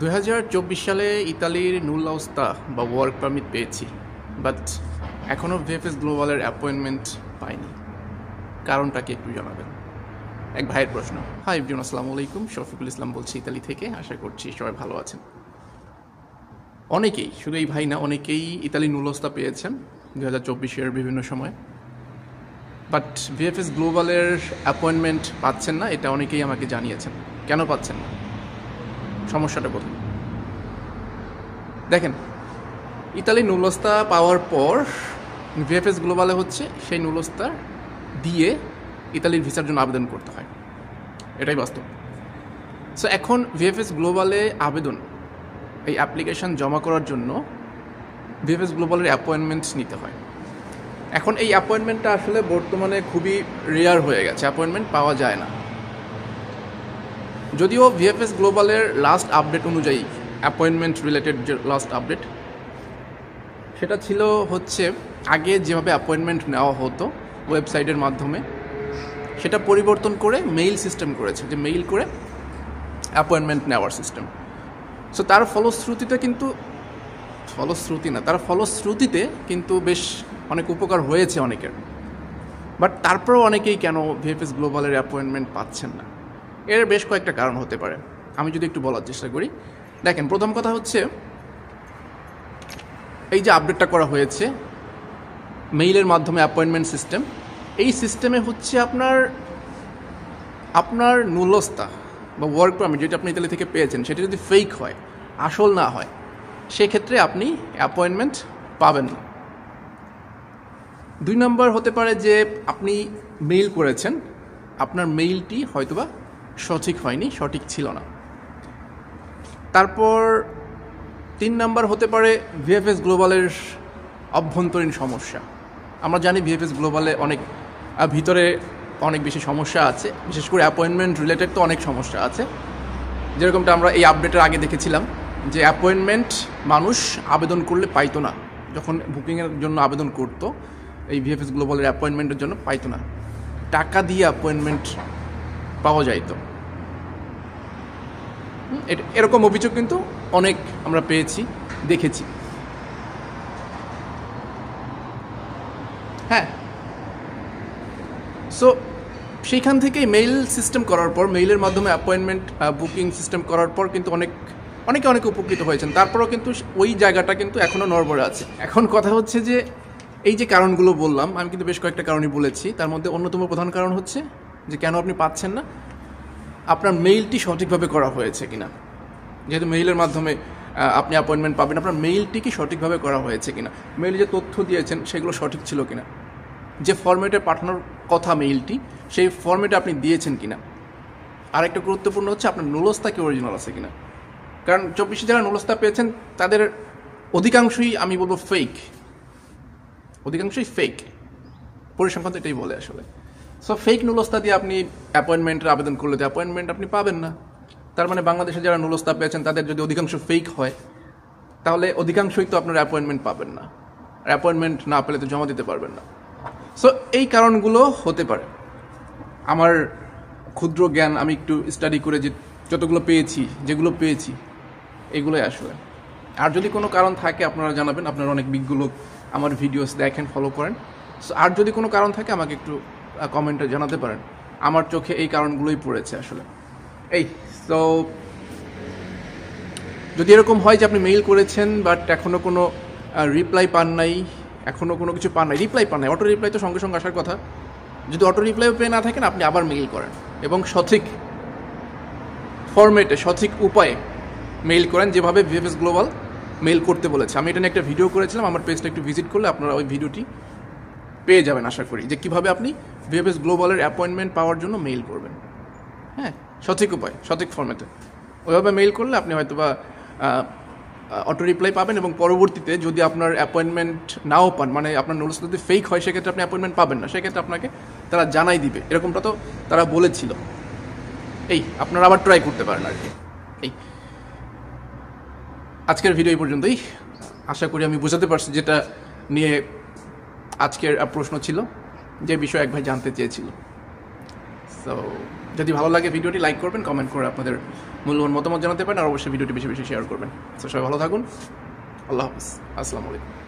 2024 সালে ইতালির নুল্লাউস্তা বা ওয়ার্ক পারমিট পেয়েছি, বাট এখনও ভিএফএস গ্লোবালের অ্যাপয়েন্টমেন্ট পাইনি। কারণটা কি একটু জানাবেন? এক ভাইয়ের প্রশ্ন। হাই এভরিওয়ান, আসসালামু আলাইকুম। শফিকুল ইসলাম বলছি ইতালি থেকে। আশা করছি সবাই ভালো আছেন। অনেকেই, শুধু এই ভাই না, অনেকেই ইতালি নুল্লাউস্তা পেয়েছেন 2024-এর বিভিন্ন সময়, বাট ভিএফএস গ্লোবালের অ্যাপয়েন্টমেন্ট পাচ্ছেন না। এটা অনেকেই আমাকে জানিয়েছেন। কেন পাচ্ছেন না? সমস্যাটা কোথায়? দেখেন, ইতালি নুল্লাউস্তা পাওয়ার পর ভিএফএস গ্লোবালে হচ্ছে সেই নুল্লাউস্তা দিয়ে ইতালির ভিসার জন্য আবেদন করতে হয়। এটাই বাস্তব। সো এখন ভিএফএস গ্লোবালে আবেদন, এই অ্যাপ্লিকেশান জমা করার জন্য ভিএফএস গ্লোবালের অ্যাপয়েন্টমেন্ট নিতে হয়। এখন এই অ্যাপয়েন্টমেন্টটা আসলে বর্তমানে খুবই রেয়ার হয়ে গেছে, অ্যাপয়েন্টমেন্ট পাওয়া যায় না। যদিও ভিএফএস গ্লোবালের লাস্ট আপডেট অনুযায়ী, অ্যাপয়েন্টমেন্ট রিলেটেড যে লাস্ট আপডেট, সেটা ছিল হচ্ছে আগে যেভাবে অ্যাপয়েন্টমেন্ট নেওয়া হতো ওয়েবসাইটের মাধ্যমে, সেটা পরিবর্তন করে মেইল সিস্টেম করেছে, যে মেইল করে অ্যাপয়েন্টমেন্ট নেওয়ার সিস্টেম। সো তার ফলশ্রুতিতে কিন্তু বেশ অনেক উপকার হয়েছে অনেকের। বাট তারপরেও অনেকেই কেন ভিএফএস গ্লোবালের অ্যাপয়েন্টমেন্ট পাচ্ছেন না, এর বেশ কয়েকটা কারণ হতে পারে। আমি যদি একটু বলার চেষ্টা করি। দেখেন, প্রথম কথা হচ্ছে এই যে আপডেটটা করা হয়েছে মেইলের মাধ্যমে অ্যাপয়েন্টমেন্ট সিস্টেম, এই সিস্টেমে হচ্ছে আপনার নুল্লাউস্তা বা ওয়ার্ক পারমিট যেটা আপনি ইতালি থেকে পেয়েছেন, সেটা যদি ফেক হয়, আসল না হয়, সেক্ষেত্রে আপনি অ্যাপয়েন্টমেন্ট পাবেন না। 2 নম্বর হতে পারে যে আপনি মেইল করেছেন, আপনার মেইলটি হয়তোবা সঠিক হয়নি, সঠিক ছিল না। তারপর 3 নম্বর হতে পারে ভিএফএস গ্লোবালের অভ্যন্তরীণ সমস্যা। আমরা জানি ভিএফএস গ্লোবালে ভিতরে অনেক বেশি সমস্যা আছে, বিশেষ করে অ্যাপয়েন্টমেন্ট রিলেটেড তো অনেক সমস্যা আছে। যেরকমটা আমরা এই আপডেটের আগে দেখেছিলাম যে অ্যাপয়েন্টমেন্ট মানুষ আবেদন করলে পাইতো না, যখন বুকিংয়ের জন্য আবেদন করতো এই ভিএফএস গ্লোবালের অ্যাপয়েন্টমেন্টের জন্য পাইতো না, টাকা দিয়ে অ্যাপয়েন্টমেন্ট পাওয়া যাইতো। এরকম অভিযোগ কিন্তু অনেক আমরা পেয়েছি, দেখেছি। হ্যাঁ, সো সেইখান থেকেই মেইল সিস্টেম করার পর, মেইলের মাধ্যমে অ্যাপয়েন্টমেন্ট বুকিং সিস্টেম করার পর কিন্তু অনেকে উপকৃত হয়েছেন। তারপরেও কিন্তু ওই জায়গাটা কিন্তু এখনও নড়বড়ে আছে। এখন কথা হচ্ছে যে এই যে কারণগুলো বললাম, আমি কিন্তু বেশ কয়েকটা কারণই বলেছি, তার মধ্যে অন্যতম প্রধান কারণ হচ্ছে যে কেন আপনি পাচ্ছেন না, আপনার মেইলটি সঠিকভাবে করা হয়েছে কিনা। যেহেতু মেইলের মাধ্যমে আপনি অ্যাপয়েন্টমেন্ট পাবেন, আপনার মেইলটি কি সঠিকভাবে করা হয়েছে কিনা, মেইলে যে তথ্য দিয়েছেন সেগুলো সঠিক ছিল কিনা, যে ফরম্যাটে পাঠানোর কথা মেইলটি, সেই ফরম্যাটে আপনি দিয়েছেন কিনা। আর একটা গুরুত্বপূর্ণ হচ্ছে আপনার নুল্লাউস্তা কি অরিজিনাল আছে কিনা। কারণ 24 যারা নুল্লাউস্তা পেয়েছেন তাদের অধিকাংশই, আমি বলবো, অধিকাংশই ফেক। পরিসংখ্যান তো এটাই বলে আসলে। সো ফেক নুল্লাউস্তা দিয়ে আপনি অ্যাপয়েন্টমেন্টের আবেদন করলে তো অ্যাপয়েন্টমেন্ট আপনি পাবেন না। তার মানে বাংলাদেশে যারা নুল্লাউস্তা পেয়েছেন তাদের যদি অধিকাংশ ফেক হয়, তাহলে অধিকাংশই তো আপনার অ্যাপয়েন্টমেন্ট পাবেন না। আর অ্যাপয়েন্টমেন্ট না পেলে তো জমা দিতে পারবেন না। সো এই কারণগুলো হতে পারে। আমার ক্ষুদ্র জ্ঞান, আমি একটু স্টাডি করে যেগুলো পেয়েছি এগুলোই আসলে। আর যদি কোনো কারণ থাকে আপনারা জানাবেন, আপনারা অনেক বিজ্ঞ লোক, আমার ভিডিওস দেখেন, ফলো করেন। সো আর যদি কোনো কারণ থাকে আমাকে একটু কমেন্টে জানাতে পারেন। আমার চোখে এই কারণগুলোই পড়েছে আসলে। তো যদি এরকম হয় যে আপনি মেইল করেছেন বাট এখনও কোনো রিপ্লাই পান নাই, অটো রিপ্লাই তো সঙ্গে সঙ্গে আসার কথা। যদি অটো রিপ্লাইও পেয়ে না থাকেন, আপনি আবার মেইল করেন এবং সঠিক ফরম্যাটে, সঠিক উপায়ে মেইল করেন, যেভাবে ভিএফএস গ্লোবাল মেইল করতে বলেছে। আমি এটা নিয়ে একটা ভিডিও করেছিলাম, আমার পেজটা একটু ভিজিট করলে আপনারা ওই ভিডিওটি পেয়ে যাবেন আশা করি, যে কীভাবে আপনি ভিএফএস গ্লোবালের অ্যাপয়েন্টমেন্ট পাওয়ার জন্য মেইল করবেন। হ্যাঁ, সঠিক উপায়, সঠিক ফরম্যাটে ওইভাবে মেইল করলে আপনি হয়তোবা অটো রিপ্লাই পাবেন, এবং পরবর্তীতে যদি আপনার অ্যাপয়েন্টমেন্ট নাও পান, মানে আপনার নুল্লাউস্তা যদি ফেক হয়, সেক্ষেত্রে আপনি অ্যাপয়েন্টমেন্ট পাবেন না, সেক্ষেত্রে আপনাকে তারা জানাই দিবে। এরকমটা তো তারা বলেছিল। আপনারা আবার ট্রাই করতে পারেন আর কি। আজকের ভিডিও এই পর্যন্তই। আশা করি আমি বোঝাতে পারছি যেটা নিয়ে আজকের প্রশ্ন ছিল, যে বিষয়ে এক ভাই জানতে চেয়েছিল। সো যদি ভালো লাগে ভিডিওটি লাইক করবেন, কমেন্ট করে আপনাদের মূল্যবান মতামত জানাতে পারেন, আর অবশ্যই ভিডিওটি বেশি বেশি শেয়ার করবেন। তো সবাই ভালো থাকুন, আল্লাহ হাফিজ, আসসালামু আলাইকুম।